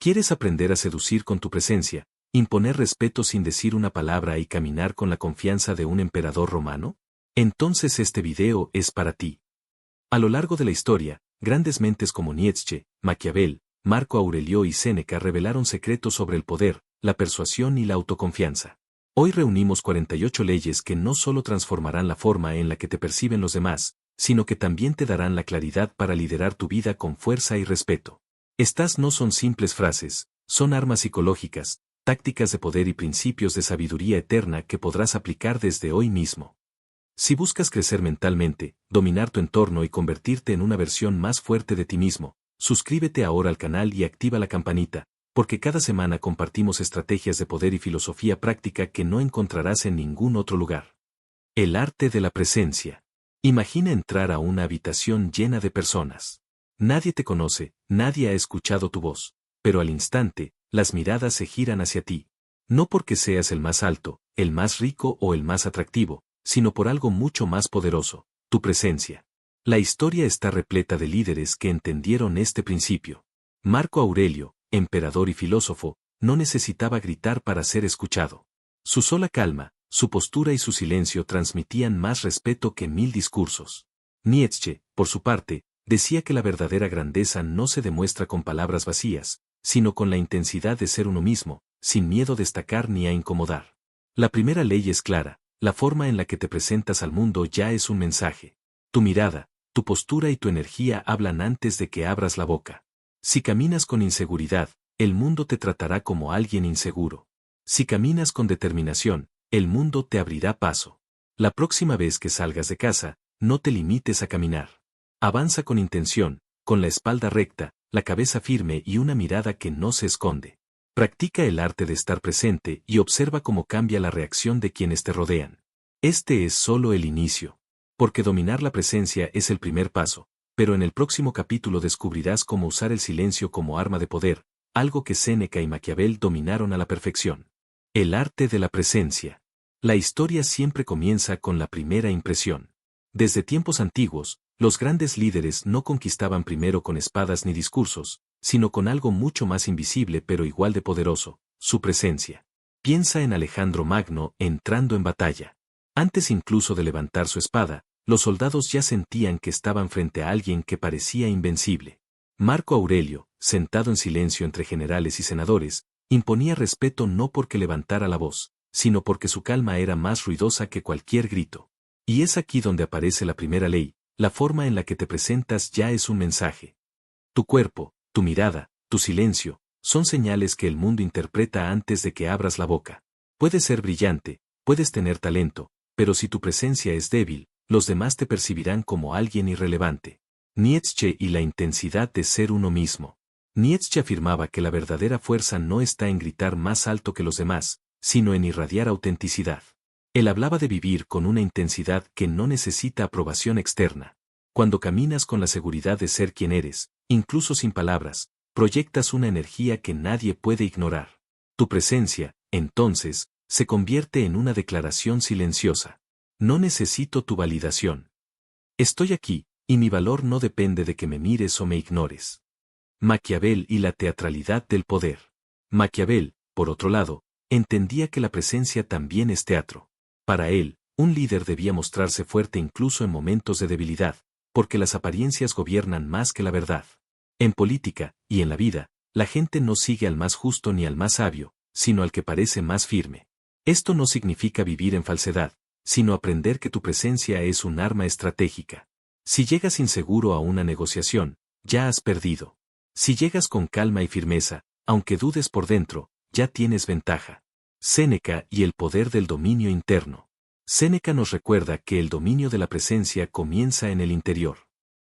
¿Quieres aprender a seducir con tu presencia, imponer respeto sin decir una palabra y caminar con la confianza de un emperador romano? Entonces este video es para ti. A lo largo de la historia, grandes mentes como Nietzsche, Maquiavel, Marco Aurelio y Séneca revelaron secretos sobre el poder, la persuasión y la autoconfianza. Hoy reunimos 48 leyes que no solo transformarán la forma en la que te perciben los demás, sino que también te darán la claridad para liderar tu vida con fuerza y respeto. Estas no son simples frases, son armas psicológicas, tácticas de poder y principios de sabiduría eterna que podrás aplicar desde hoy mismo. Si buscas crecer mentalmente, dominar tu entorno y convertirte en una versión más fuerte de ti mismo, suscríbete ahora al canal y activa la campanita, porque cada semana compartimos estrategias de poder y filosofía práctica que no encontrarás en ningún otro lugar. El arte de la presencia. Imagina entrar a una habitación llena de personas. Nadie te conoce, nadie ha escuchado tu voz, pero al instante, las miradas se giran hacia ti. No porque seas el más alto, el más rico o el más atractivo, sino por algo mucho más poderoso, tu presencia. La historia está repleta de líderes que entendieron este principio. Marco Aurelio, emperador y filósofo, no necesitaba gritar para ser escuchado. Su sola calma, su postura y su silencio transmitían más respeto que 1000 discursos. Nietzsche, por su parte, decía que la verdadera grandeza no se demuestra con palabras vacías, sino con la intensidad de ser uno mismo, sin miedo a destacar ni a incomodar. La primera ley es clara, la forma en la que te presentas al mundo ya es un mensaje. Tu mirada, tu postura y tu energía hablan antes de que abras la boca. Si caminas con inseguridad, el mundo te tratará como alguien inseguro. Si caminas con determinación, el mundo te abrirá paso. La próxima vez que salgas de casa, no te limites a caminar. Avanza con intención, con la espalda recta, la cabeza firme y una mirada que no se esconde. Practica el arte de estar presente y observa cómo cambia la reacción de quienes te rodean. Este es solo el inicio. Porque dominar la presencia es el primer paso, pero en el próximo capítulo descubrirás cómo usar el silencio como arma de poder, algo que Séneca y Maquiavel dominaron a la perfección. El arte de la presencia. La historia siempre comienza con la primera impresión. Desde tiempos antiguos, los grandes líderes no conquistaban primero con espadas ni discursos, sino con algo mucho más invisible pero igual de poderoso, su presencia. Piensa en Alejandro Magno entrando en batalla. Antes incluso de levantar su espada, los soldados ya sentían que estaban frente a alguien que parecía invencible. Marco Aurelio, sentado en silencio entre generales y senadores, imponía respeto no porque levantara la voz, sino porque su calma era más ruidosa que cualquier grito. Y es aquí donde aparece la primera ley, la forma en la que te presentas ya es un mensaje. Tu cuerpo, tu mirada, tu silencio, son señales que el mundo interpreta antes de que abras la boca. Puedes ser brillante, puedes tener talento, pero si tu presencia es débil, los demás te percibirán como alguien irrelevante. Nietzsche y la intensidad de ser uno mismo. Nietzsche afirmaba que la verdadera fuerza no está en gritar más alto que los demás, sino en irradiar autenticidad. Él hablaba de vivir con una intensidad que no necesita aprobación externa. Cuando caminas con la seguridad de ser quien eres, incluso sin palabras, proyectas una energía que nadie puede ignorar. Tu presencia, entonces, se convierte en una declaración silenciosa. No necesito tu validación. Estoy aquí, y mi valor no depende de que me mires o me ignores. Maquiavel y la teatralidad del poder. Maquiavel, por otro lado, entendía que la presencia también es teatro. Para él, un líder debía mostrarse fuerte incluso en momentos de debilidad, porque las apariencias gobiernan más que la verdad. En política, y en la vida, la gente no sigue al más justo ni al más sabio, sino al que parece más firme. Esto no significa vivir en falsedad, sino aprender que tu presencia es un arma estratégica. Si llegas inseguro a una negociación, ya has perdido. Si llegas con calma y firmeza, aunque dudes por dentro, ya tienes ventaja. Séneca y el poder del dominio interno. Séneca nos recuerda que el dominio de la presencia comienza en el interior.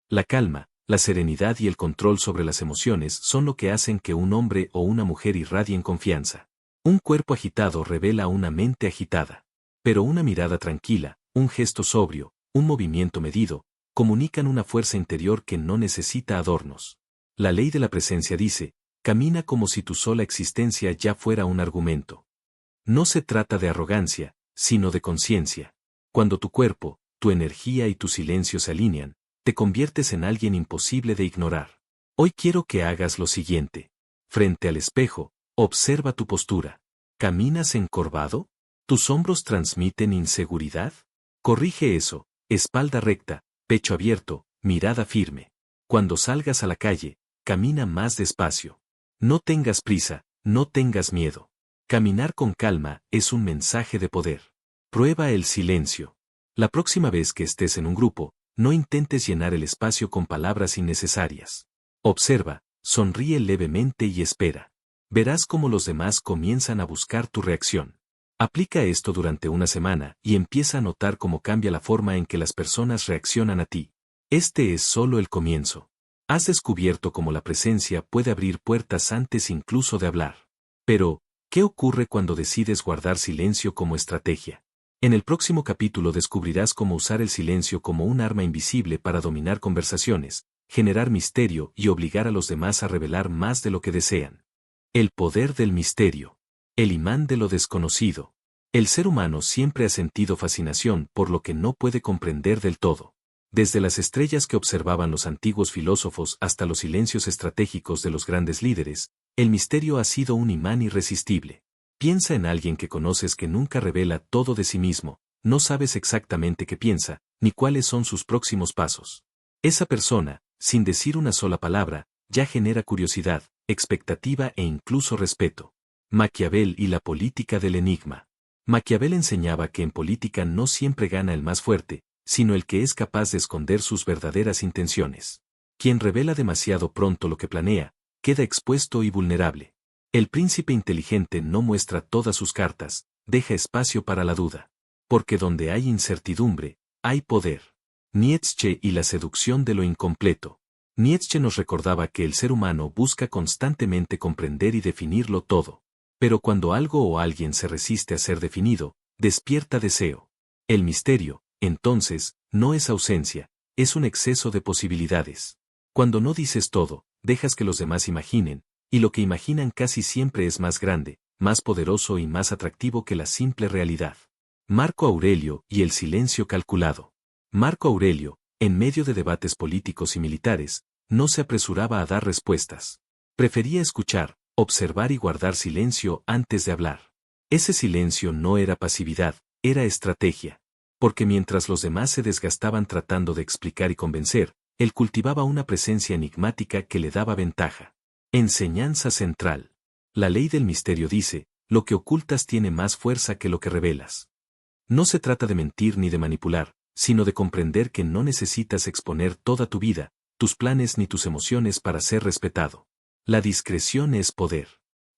La calma, la serenidad y el control sobre las emociones son lo que hacen que un hombre o una mujer irradien confianza. Un cuerpo agitado revela una mente agitada. Pero una mirada tranquila, un gesto sobrio, un movimiento medido, comunican una fuerza interior que no necesita adornos. La ley de la presencia dice, camina como si tu sola existencia ya fuera un argumento. No se trata de arrogancia, sino de conciencia. Cuando tu cuerpo, tu energía y tu silencio se alinean, te conviertes en alguien imposible de ignorar. Hoy quiero que hagas lo siguiente. Frente al espejo, observa tu postura. ¿Caminas encorvado? ¿Tus hombros transmiten inseguridad? Corrige eso, espalda recta, pecho abierto, mirada firme. Cuando salgas a la calle, camina más despacio. No tengas prisa, no tengas miedo. Caminar con calma es un mensaje de poder. Prueba el silencio. La próxima vez que estés en un grupo, no intentes llenar el espacio con palabras innecesarias. Observa, sonríe levemente y espera. Verás cómo los demás comienzan a buscar tu reacción. Aplica esto durante una semana y empieza a notar cómo cambia la forma en que las personas reaccionan a ti. Este es solo el comienzo. Has descubierto cómo la presencia puede abrir puertas antes incluso de hablar. Pero, ¿qué ocurre cuando decides guardar silencio como estrategia? En el próximo capítulo descubrirás cómo usar el silencio como un arma invisible para dominar conversaciones, generar misterio y obligar a los demás a revelar más de lo que desean. El poder del misterio. El imán de lo desconocido. El ser humano siempre ha sentido fascinación por lo que no puede comprender del todo. Desde las estrellas que observaban los antiguos filósofos hasta los silencios estratégicos de los grandes líderes, el misterio ha sido un imán irresistible. Piensa en alguien que conoces que nunca revela todo de sí mismo, no sabes exactamente qué piensa, ni cuáles son sus próximos pasos. Esa persona, sin decir una sola palabra, ya genera curiosidad, expectativa e incluso respeto. Maquiavel y la política del enigma. Maquiavel enseñaba que en política no siempre gana el más fuerte, sino el que es capaz de esconder sus verdaderas intenciones. Quien revela demasiado pronto lo que planea, queda expuesto y vulnerable. El príncipe inteligente no muestra todas sus cartas, deja espacio para la duda. Porque donde hay incertidumbre, hay poder. Nietzsche y la seducción de lo incompleto. Nietzsche nos recordaba que el ser humano busca constantemente comprender y definirlo todo. Pero cuando algo o alguien se resiste a ser definido, despierta deseo. El misterio, entonces, no es ausencia, es un exceso de posibilidades. Cuando no dices todo, dejas que los demás imaginen, y lo que imaginan casi siempre es más grande, más poderoso y más atractivo que la simple realidad. Marco Aurelio y el silencio calculado. Marco Aurelio, en medio de debates políticos y militares, no se apresuraba a dar respuestas. Prefería escuchar, observar y guardar silencio antes de hablar. Ese silencio no era pasividad, era estrategia. Porque mientras los demás se desgastaban tratando de explicar y convencer, él cultivaba una presencia enigmática que le daba ventaja. Enseñanza central. La ley del misterio dice, lo que ocultas tiene más fuerza que lo que revelas. No se trata de mentir ni de manipular, sino de comprender que no necesitas exponer toda tu vida, tus planes ni tus emociones para ser respetado. La discreción es poder.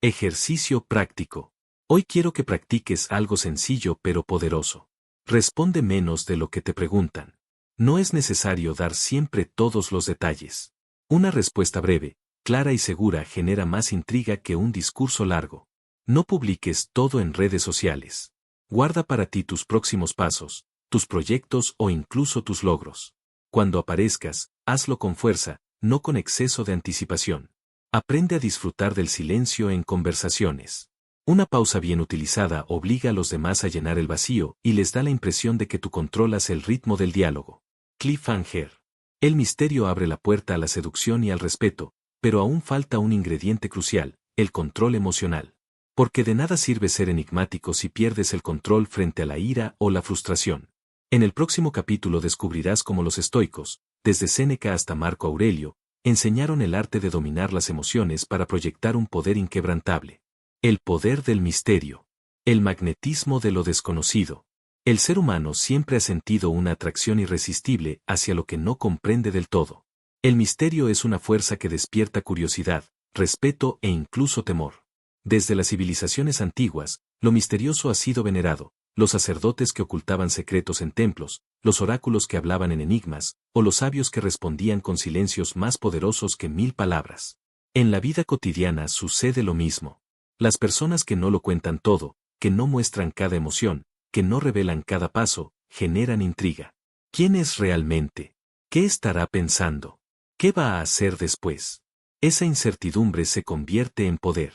Ejercicio práctico. Hoy quiero que practiques algo sencillo pero poderoso. Responde menos de lo que te preguntan. No es necesario dar siempre todos los detalles. Una respuesta breve, clara y segura genera más intriga que un discurso largo. No publiques todo en redes sociales. Guarda para ti tus próximos pasos, tus proyectos o incluso tus logros. Cuando aparezcas, hazlo con fuerza, no con exceso de anticipación. Aprende a disfrutar del silencio en conversaciones. Una pausa bien utilizada obliga a los demás a llenar el vacío y les da la impresión de que tú controlas el ritmo del diálogo. Cliffhanger. El misterio abre la puerta a la seducción y al respeto, pero aún falta un ingrediente crucial, el control emocional. Porque de nada sirve ser enigmático si pierdes el control frente a la ira o la frustración. En el próximo capítulo descubrirás cómo los estoicos, desde Séneca hasta Marco Aurelio, enseñaron el arte de dominar las emociones para proyectar un poder inquebrantable. El poder del misterio. El magnetismo de lo desconocido. El ser humano siempre ha sentido una atracción irresistible hacia lo que no comprende del todo. El misterio es una fuerza que despierta curiosidad, respeto e incluso temor. Desde las civilizaciones antiguas, lo misterioso ha sido venerado, los sacerdotes que ocultaban secretos en templos, los oráculos que hablaban en enigmas, o los sabios que respondían con silencios más poderosos que 1000 palabras. En la vida cotidiana sucede lo mismo. Las personas que no lo cuentan todo, que no muestran cada emoción, que no revelan cada paso, generan intriga. ¿Quién es realmente? ¿Qué estará pensando? ¿Qué va a hacer después? Esa incertidumbre se convierte en poder.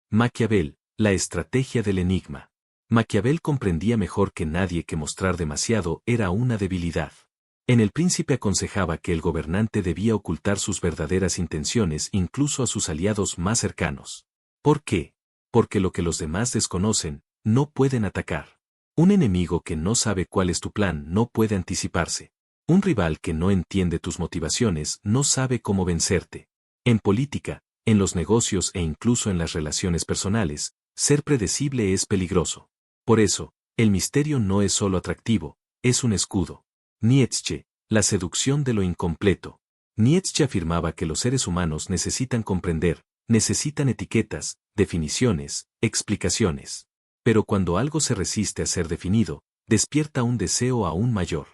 Maquiavel, la estrategia del enigma. Maquiavel comprendía mejor que nadie que mostrar demasiado era una debilidad. En El Príncipe aconsejaba que el gobernante debía ocultar sus verdaderas intenciones incluso a sus aliados más cercanos. ¿Por qué? Porque lo que los demás desconocen, no pueden atacar. Un enemigo que no sabe cuál es tu plan no puede anticiparse. Un rival que no entiende tus motivaciones no sabe cómo vencerte. En política, en los negocios e incluso en las relaciones personales, ser predecible es peligroso. Por eso, el misterio no es solo atractivo, es un escudo. Nietzsche, la seducción de lo incompleto. Nietzsche afirmaba que los seres humanos necesitan comprender, necesitan etiquetas, definiciones, explicaciones. Pero cuando algo se resiste a ser definido, despierta un deseo aún mayor.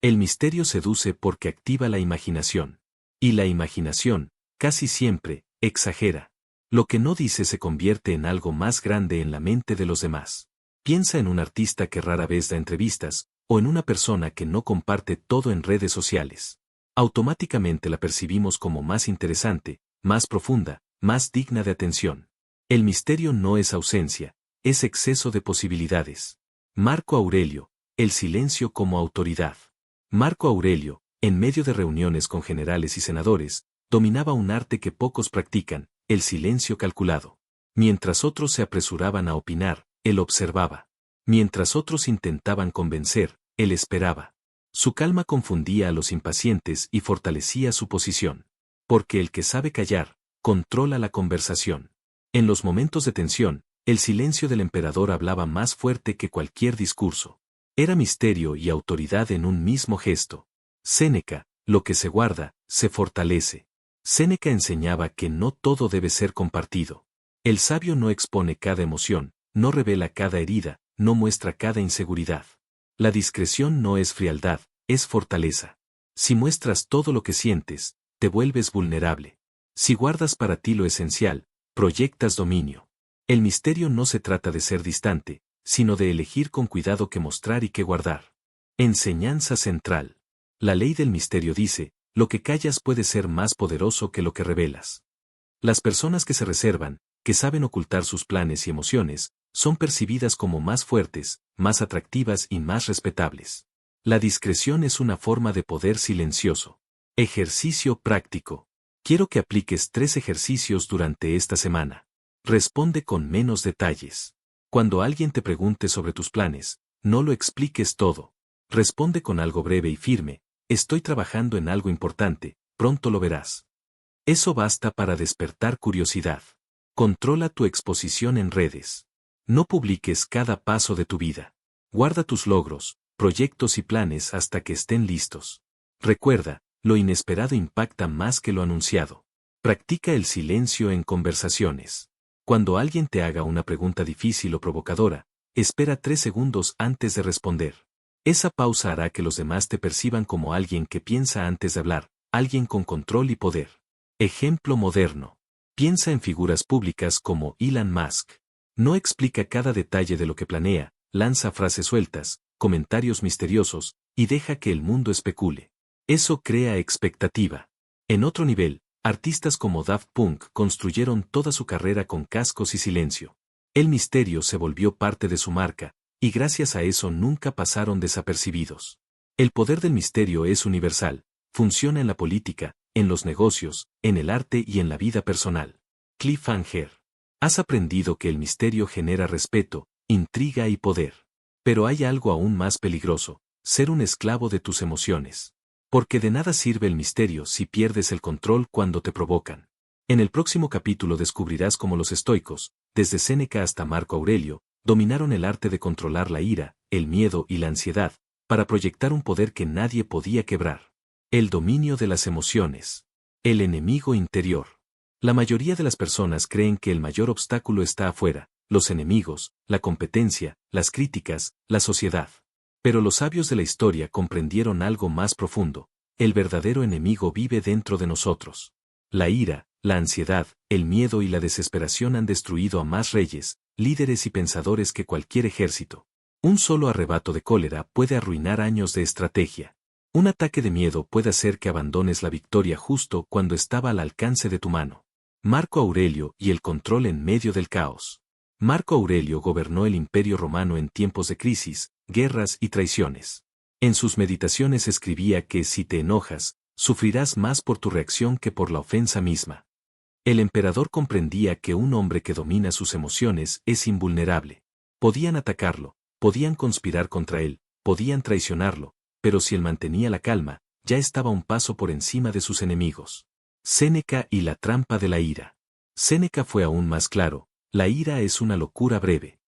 El misterio seduce porque activa la imaginación. Y la imaginación, casi siempre, exagera. Lo que no dice se convierte en algo más grande en la mente de los demás. Piensa en un artista que rara vez da entrevistas, o en una persona que no comparte todo en redes sociales. Automáticamente la percibimos como más interesante, más profunda, más digna de atención. El misterio no es ausencia, es exceso de posibilidades. Marco Aurelio, el silencio como autoridad. Marco Aurelio, en medio de reuniones con generales y senadores, dominaba un arte que pocos practican, el silencio calculado. Mientras otros se apresuraban a opinar, él observaba. Mientras otros intentaban convencer, él esperaba. Su calma confundía a los impacientes y fortalecía su posición. Porque el que sabe callar, controla la conversación. En los momentos de tensión, el silencio del emperador hablaba más fuerte que cualquier discurso. Era misterio y autoridad en un mismo gesto. Séneca, lo que se guarda, se fortalece. Séneca enseñaba que no todo debe ser compartido. El sabio no expone cada emoción, no revela cada herida, no muestra cada inseguridad. La discreción no es frialdad, es fortaleza. Si muestras todo lo que sientes, te vuelves vulnerable. Si guardas para ti lo esencial, proyectas dominio. El misterio no se trata de ser distante, sino de elegir con cuidado qué mostrar y qué guardar. Enseñanza central. La ley del misterio dice, lo que callas puede ser más poderoso que lo que revelas. Las personas que se reservan, que saben ocultar sus planes y emociones, son percibidas como más fuertes, más atractivas y más respetables. La discreción es una forma de poder silencioso. Ejercicio práctico. Quiero que apliques 3 ejercicios durante esta semana. Responde con menos detalles. Cuando alguien te pregunte sobre tus planes, no lo expliques todo. Responde con algo breve y firme, estoy trabajando en algo importante, pronto lo verás. Eso basta para despertar curiosidad. Controla tu exposición en redes. No publiques cada paso de tu vida. Guarda tus logros, proyectos y planes hasta que estén listos. Recuerda, lo inesperado impacta más que lo anunciado. Practica el silencio en conversaciones. Cuando alguien te haga una pregunta difícil o provocadora, espera 3 segundos antes de responder. Esa pausa hará que los demás te perciban como alguien que piensa antes de hablar, alguien con control y poder. Ejemplo moderno. Piensa en figuras públicas como Elon Musk. No explica cada detalle de lo que planea, lanza frases sueltas, comentarios misteriosos, y deja que el mundo especule. Eso crea expectativa. En otro nivel, artistas como Daft Punk construyeron toda su carrera con cascos y silencio. El misterio se volvió parte de su marca, y gracias a eso nunca pasaron desapercibidos. El poder del misterio es universal, funciona en la política, en los negocios, en el arte y en la vida personal. Cliffhanger. Has aprendido que el misterio genera respeto, intriga y poder. Pero hay algo aún más peligroso, ser un esclavo de tus emociones. Porque de nada sirve el misterio si pierdes el control cuando te provocan. En el próximo capítulo descubrirás cómo los estoicos, desde Séneca hasta Marco Aurelio, dominaron el arte de controlar la ira, el miedo y la ansiedad, para proyectar un poder que nadie podía quebrar. El dominio de las emociones. El enemigo interior. La mayoría de las personas creen que el mayor obstáculo está afuera, los enemigos, la competencia, las críticas, la sociedad. Pero los sabios de la historia comprendieron algo más profundo. El verdadero enemigo vive dentro de nosotros. La ira, la ansiedad, el miedo y la desesperación han destruido a más reyes, líderes y pensadores que cualquier ejército. Un solo arrebato de cólera puede arruinar años de estrategia. Un ataque de miedo puede hacer que abandones la victoria justo cuando estaba al alcance de tu mano. Marco Aurelio y el control en medio del caos. Marco Aurelio gobernó el Imperio Romano en tiempos de crisis, guerras y traiciones. En sus meditaciones escribía que si te enojas, sufrirás más por tu reacción que por la ofensa misma. El emperador comprendía que un hombre que domina sus emociones es invulnerable. Podían atacarlo, podían conspirar contra él, podían traicionarlo, pero si él mantenía la calma, ya estaba un paso por encima de sus enemigos. Séneca y la trampa de la ira. Séneca fue aún más claro: la ira es una locura breve.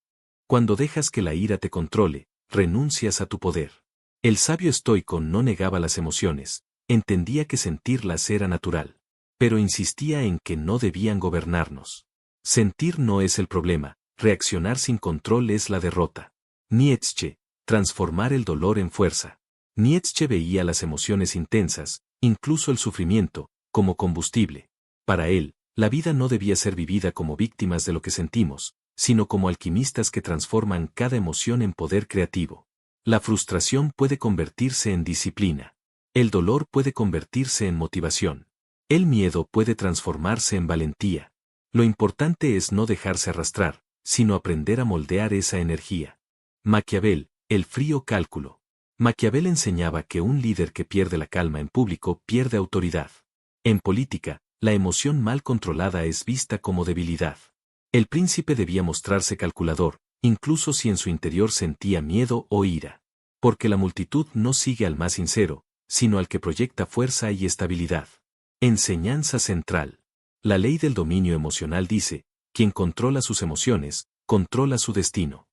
Cuando dejas que la ira te controle, renuncias a tu poder. El sabio estoico no negaba las emociones, entendía que sentirlas era natural, pero insistía en que no debían gobernarnos. Sentir no es el problema, reaccionar sin control es la derrota. Nietzsche, transformar el dolor en fuerza. Nietzsche veía las emociones intensas, incluso el sufrimiento, como combustible. Para él, la vida no debía ser vivida como víctimas de lo que sentimos, sino como alquimistas que transforman cada emoción en poder creativo. La frustración puede convertirse en disciplina. El dolor puede convertirse en motivación. El miedo puede transformarse en valentía. Lo importante es no dejarse arrastrar, sino aprender a moldear esa energía. Maquiavel, el frío cálculo. Maquiavel enseñaba que un líder que pierde la calma en público pierde autoridad. En política, la emoción mal controlada es vista como debilidad. El príncipe debía mostrarse calculador, incluso si en su interior sentía miedo o ira. Porque la multitud no sigue al más sincero, sino al que proyecta fuerza y estabilidad. Enseñanza central. La ley del dominio emocional dice: quien controla sus emociones, controla su destino.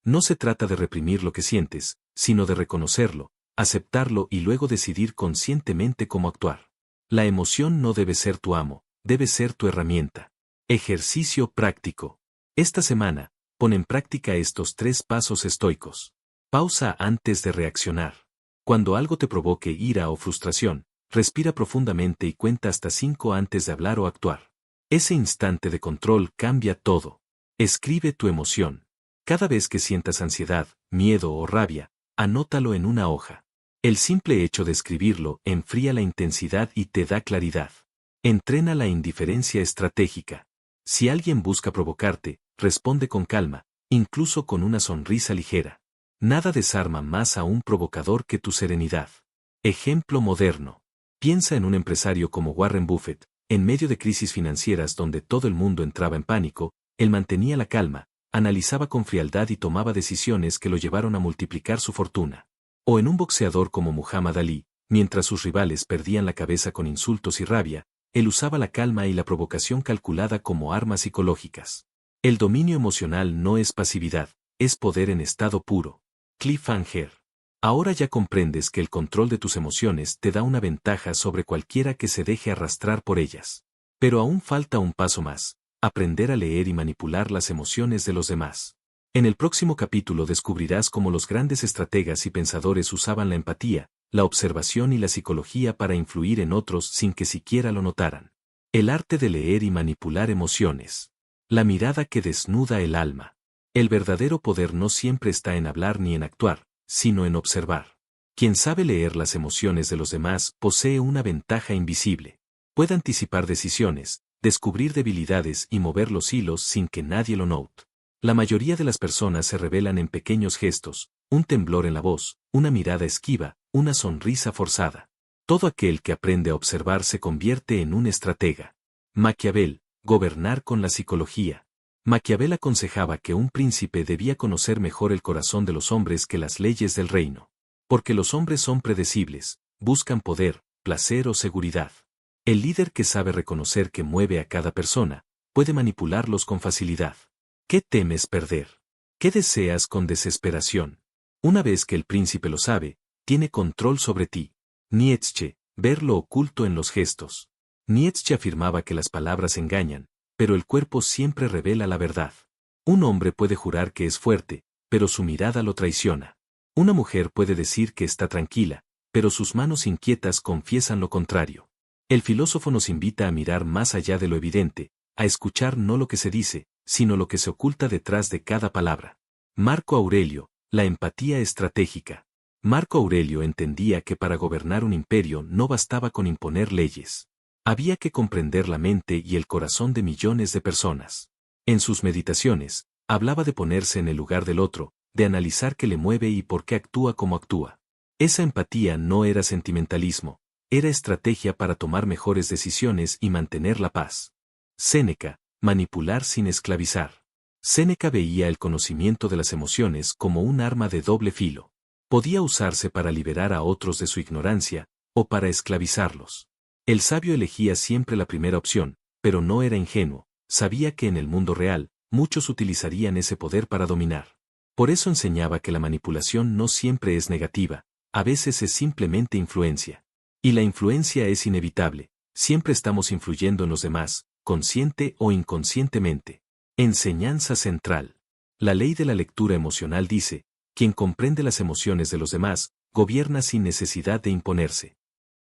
No se trata de reprimir lo que sientes, sino de reconocerlo, aceptarlo y luego decidir conscientemente cómo actuar. La emoción no debe ser tu amo, debe ser tu herramienta. Ejercicio práctico. Esta semana, pon en práctica estos 3 pasos estoicos. Pausa antes de reaccionar. Cuando algo te provoque ira o frustración, respira profundamente y cuenta hasta 5 antes de hablar o actuar. Ese instante de control cambia todo. Escribe tu emoción. Cada vez que sientas ansiedad, miedo o rabia, anótalo en una hoja. El simple hecho de escribirlo enfría la intensidad y te da claridad. Entrena la indiferencia estratégica. Si alguien busca provocarte, responde con calma, incluso con una sonrisa ligera. Nada desarma más a un provocador que tu serenidad. Ejemplo moderno. Piensa en un empresario como Warren Buffett. En medio de crisis financieras donde todo el mundo entraba en pánico, él mantenía la calma, analizaba con frialdad y tomaba decisiones que lo llevaron a multiplicar su fortuna. O en un boxeador como Muhammad Ali, mientras sus rivales perdían la cabeza con insultos y rabia, él usaba la calma y la provocación calculada como armas psicológicas. El dominio emocional no es pasividad, es poder en estado puro. Cliffhanger. Ahora ya comprendes que el control de tus emociones te da una ventaja sobre cualquiera que se deje arrastrar por ellas. Pero aún falta un paso más: aprender a leer y manipular las emociones de los demás. En el próximo capítulo descubrirás cómo los grandes estrategas y pensadores usaban la empatía, la observación y la psicología para influir en otros sin que siquiera lo notaran. El arte de leer y manipular emociones. La mirada que desnuda el alma. El verdadero poder no siempre está en hablar ni en actuar, sino en observar. Quien sabe leer las emociones de los demás posee una ventaja invisible. Puede anticipar decisiones, descubrir debilidades y mover los hilos sin que nadie lo note. La mayoría de las personas se revelan en pequeños gestos: un temblor en la voz, una mirada esquiva, una sonrisa forzada. Todo aquel que aprende a observar se convierte en un estratega. Maquiavel, gobernar con la psicología. Maquiavel aconsejaba que un príncipe debía conocer mejor el corazón de los hombres que las leyes del reino. Porque los hombres son predecibles, buscan poder, placer o seguridad. El líder que sabe reconocer que mueve a cada persona, puede manipularlos con facilidad. ¿Qué temes perder? ¿Qué deseas con desesperación? Una vez que el príncipe lo sabe, tiene control sobre ti. Nietzsche, ver lo oculto en los gestos. Nietzsche afirmaba que las palabras engañan, pero el cuerpo siempre revela la verdad. Un hombre puede jurar que es fuerte, pero su mirada lo traiciona. Una mujer puede decir que está tranquila, pero sus manos inquietas confiesan lo contrario. El filósofo nos invita a mirar más allá de lo evidente, a escuchar no lo que se dice, sino lo que se oculta detrás de cada palabra. Marco Aurelio, la empatía estratégica. Marco Aurelio entendía que para gobernar un imperio no bastaba con imponer leyes. Había que comprender la mente y el corazón de millones de personas. En sus meditaciones, hablaba de ponerse en el lugar del otro, de analizar qué le mueve y por qué actúa como actúa. Esa empatía no era sentimentalismo, era estrategia para tomar mejores decisiones y mantener la paz. Séneca, manipular sin esclavizar. Séneca veía el conocimiento de las emociones como un arma de doble filo. Podía usarse para liberar a otros de su ignorancia, o para esclavizarlos. El sabio elegía siempre la primera opción, pero no era ingenuo, sabía que en el mundo real, muchos utilizarían ese poder para dominar. Por eso enseñaba que la manipulación no siempre es negativa, a veces es simplemente influencia. Y la influencia es inevitable, siempre estamos influyendo en los demás, consciente o inconscientemente. Enseñanza central. La ley de la lectura emocional dice, quien comprende las emociones de los demás, gobierna sin necesidad de imponerse.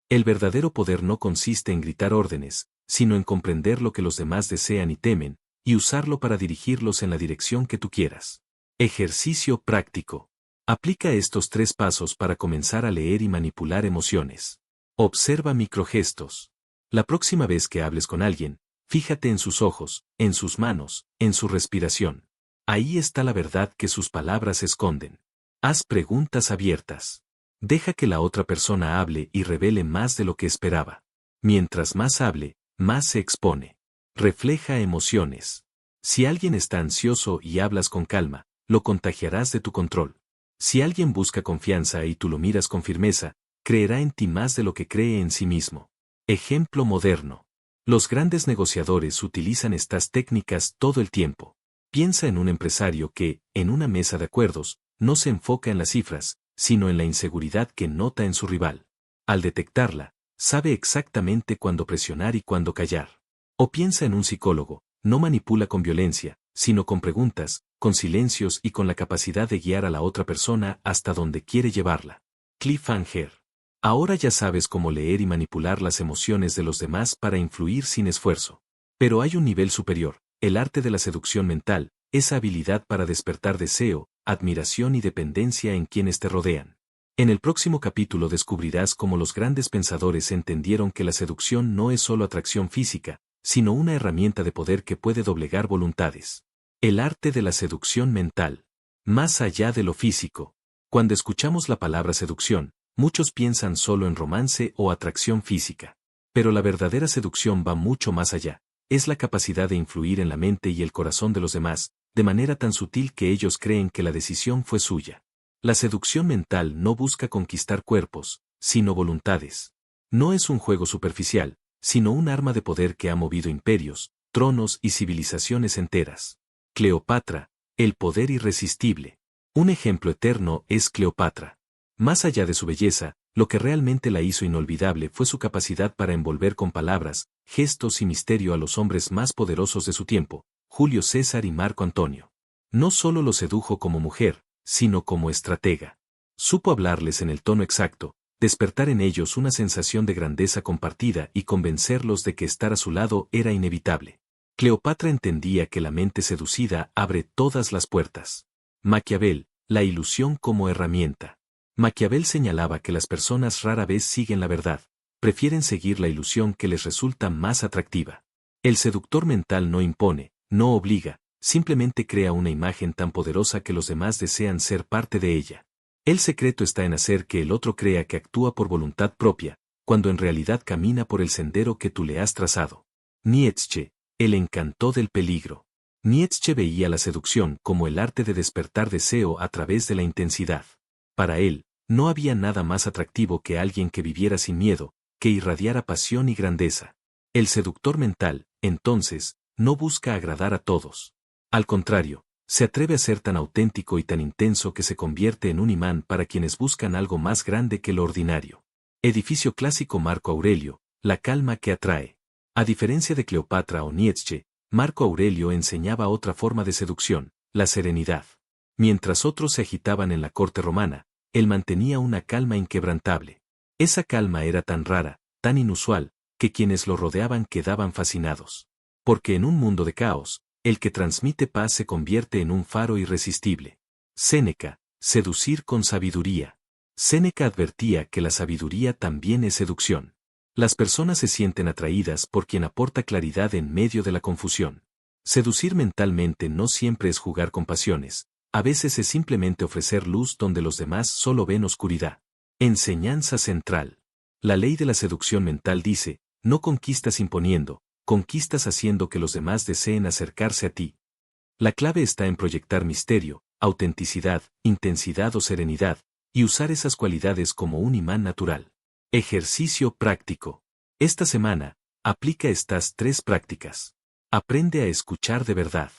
El verdadero poder no consiste en gritar órdenes, sino en comprender lo que los demás desean y temen, y usarlo para dirigirlos en la dirección que tú quieras. Ejercicio práctico. Aplica estos 3 pasos para comenzar a leer y manipular emociones. Observa microgestos. La próxima vez que hables con alguien, fíjate en sus ojos, en sus manos, en su respiración. Ahí está la verdad que sus palabras esconden. Haz preguntas abiertas. Deja que la otra persona hable y revele más de lo que esperaba. Mientras más hable, más se expone. Refleja emociones. Si alguien está ansioso y hablas con calma, lo contagiarás de tu control. Si alguien busca confianza y tú lo miras con firmeza, creerá en ti más de lo que cree en sí mismo. Ejemplo moderno. Los grandes negociadores utilizan estas técnicas todo el tiempo. Piensa en un empresario que, en una mesa de acuerdos, no se enfoca en las cifras, sino en la inseguridad que nota en su rival. Al detectarla, sabe exactamente cuándo presionar y cuándo callar. O piensa en un psicólogo, no manipula con violencia, sino con preguntas, con silencios y con la capacidad de guiar a la otra persona hasta donde quiere llevarla. Cliffhanger. Ahora ya sabes cómo leer y manipular las emociones de los demás para influir sin esfuerzo. Pero hay un nivel superior, el arte de la seducción mental, esa habilidad para despertar deseo, admiración y dependencia en quienes te rodean. En el próximo capítulo descubrirás cómo los grandes pensadores entendieron que la seducción no es solo atracción física, sino una herramienta de poder que puede doblegar voluntades. El arte de la seducción mental. Más allá de lo físico. Cuando escuchamos la palabra seducción, muchos piensan solo en romance o atracción física. Pero la verdadera seducción va mucho más allá. Es la capacidad de influir en la mente y el corazón de los demás, de manera tan sutil que ellos creen que la decisión fue suya. La seducción mental no busca conquistar cuerpos, sino voluntades. No es un juego superficial, sino un arma de poder que ha movido imperios, tronos y civilizaciones enteras. Cleopatra, el poder irresistible. Un ejemplo eterno es Cleopatra. Más allá de su belleza, lo que realmente la hizo inolvidable fue su capacidad para envolver con palabras, gestos y misterio a los hombres más poderosos de su tiempo, Julio César y Marco Antonio. No solo los sedujo como mujer, sino como estratega. Supo hablarles en el tono exacto, despertar en ellos una sensación de grandeza compartida y convencerlos de que estar a su lado era inevitable. Cleopatra entendía que la mente seducida abre todas las puertas. Maquiavel, la ilusión como herramienta. Maquiavel señalaba que las personas rara vez siguen la verdad, prefieren seguir la ilusión que les resulta más atractiva. El seductor mental no impone, no obliga, simplemente crea una imagen tan poderosa que los demás desean ser parte de ella. El secreto está en hacer que el otro crea que actúa por voluntad propia, cuando en realidad camina por el sendero que tú le has trazado. Nietzsche, el encanto del peligro. Nietzsche veía la seducción como el arte de despertar deseo a través de la intensidad. Para él, no había nada más atractivo que alguien que viviera sin miedo, que irradiara pasión y grandeza. El seductor mental, entonces, no busca agradar a todos. Al contrario, se atreve a ser tan auténtico y tan intenso que se convierte en un imán para quienes buscan algo más grande que lo ordinario. Edificio clásico Marco Aurelio, la calma que atrae. A diferencia de Cleopatra o Nietzsche, Marco Aurelio enseñaba otra forma de seducción, la serenidad. Mientras otros se agitaban en la corte romana, él mantenía una calma inquebrantable. Esa calma era tan rara, tan inusual, que quienes lo rodeaban quedaban fascinados. Porque en un mundo de caos, el que transmite paz se convierte en un faro irresistible. Séneca, seducir con sabiduría. Séneca advertía que la sabiduría también es seducción. Las personas se sienten atraídas por quien aporta claridad en medio de la confusión. Seducir mentalmente no siempre es jugar con pasiones, a veces es simplemente ofrecer luz donde los demás solo ven oscuridad. Enseñanza central. La ley de la seducción mental dice, no conquistas imponiendo, conquistas haciendo que los demás deseen acercarse a ti. La clave está en proyectar misterio, autenticidad, intensidad o serenidad, y usar esas cualidades como un imán natural. Ejercicio práctico. Esta semana, aplica estas 3 prácticas. Aprende a escuchar de verdad.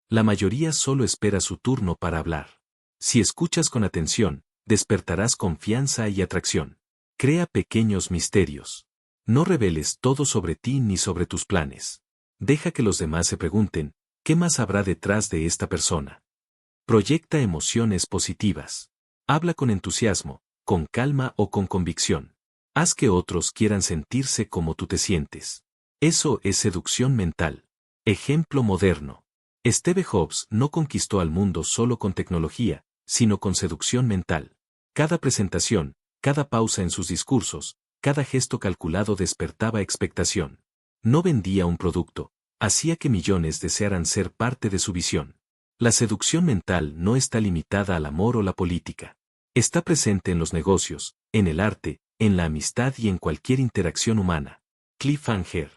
La mayoría solo espera su turno para hablar. Si escuchas con atención, despertarás confianza y atracción. Crea pequeños misterios. No reveles todo sobre ti ni sobre tus planes. Deja que los demás se pregunten, ¿qué más habrá detrás de esta persona? Proyecta emociones positivas. Habla con entusiasmo, con calma o con convicción. Haz que otros quieran sentirse como tú te sientes. Eso es seducción mental. Ejemplo moderno. Steve Jobs no conquistó al mundo solo con tecnología, sino con seducción mental. Cada presentación, cada pausa en sus discursos, cada gesto calculado despertaba expectación. No vendía un producto, hacía que millones desearan ser parte de su visión. La seducción mental no está limitada al amor o la política. Está presente en los negocios, en el arte, en la amistad y en cualquier interacción humana. Cliffhanger.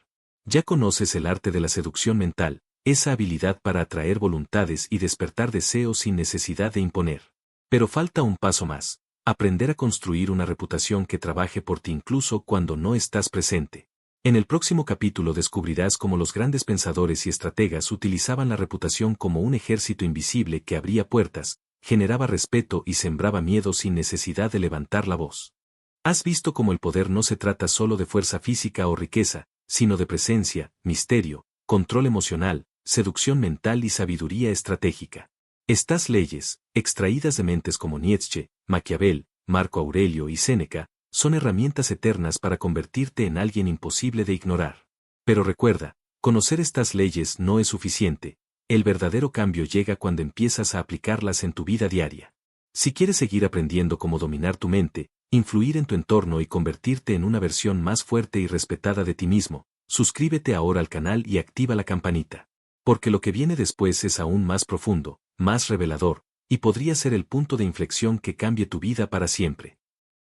Ya conoces el arte de la seducción mental, esa habilidad para atraer voluntades y despertar deseos sin necesidad de imponer. Pero falta un paso más. Aprender a construir una reputación que trabaje por ti incluso cuando no estás presente. En el próximo capítulo descubrirás cómo los grandes pensadores y estrategas utilizaban la reputación como un ejército invisible que abría puertas, generaba respeto y sembraba miedo sin necesidad de levantar la voz. Has visto cómo el poder no se trata solo de fuerza física o riqueza, sino de presencia, misterio, control emocional, seducción mental y sabiduría estratégica. Estas leyes, extraídas de mentes como Nietzsche, Maquiavel, Marco Aurelio y Séneca, son herramientas eternas para convertirte en alguien imposible de ignorar. Pero recuerda, conocer estas leyes no es suficiente, el verdadero cambio llega cuando empiezas a aplicarlas en tu vida diaria. Si quieres seguir aprendiendo cómo dominar tu mente, influir en tu entorno y convertirte en una versión más fuerte y respetada de ti mismo, suscríbete ahora al canal y activa la campanita. Porque lo que viene después es aún más profundo, más revelador, y podría ser el punto de inflexión que cambie tu vida para siempre.